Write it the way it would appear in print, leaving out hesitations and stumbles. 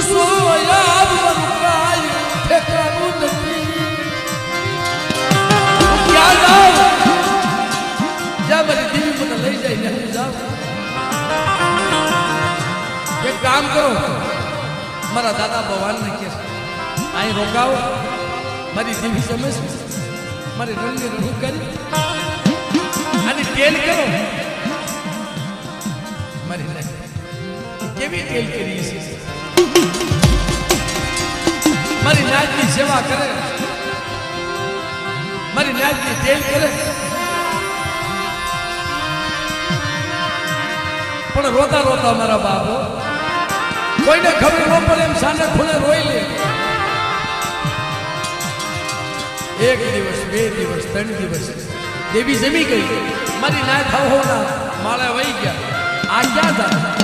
soya મરુકાય ઠેકાનું નથી ક્યાં જાઉં જ્યાં મારી દીવી મને લઈ જાય ને હું જાઉં એક કામ કરો મારા દાદા ભગવાનને કહે અહીં રોકાવો મારી દીવી જમે છે મારી રંગની રંગ કરી અને તેલ કરો મારી કેવી તેલ કરી છે મારી નાજની સેવા કરે મારી નાજની તેલ કરે પણ રોતા રોતા મારા બાપો કોઈને ખબર ન પડે એમ સાને ખૂણે રોઈ લે એક દિવસ બે દિવસ ત્રણ દિવસ દેવી જમી ગઈ મારી ના ખાવ હોના માળે વહી ગયા આ ક્યાં હતા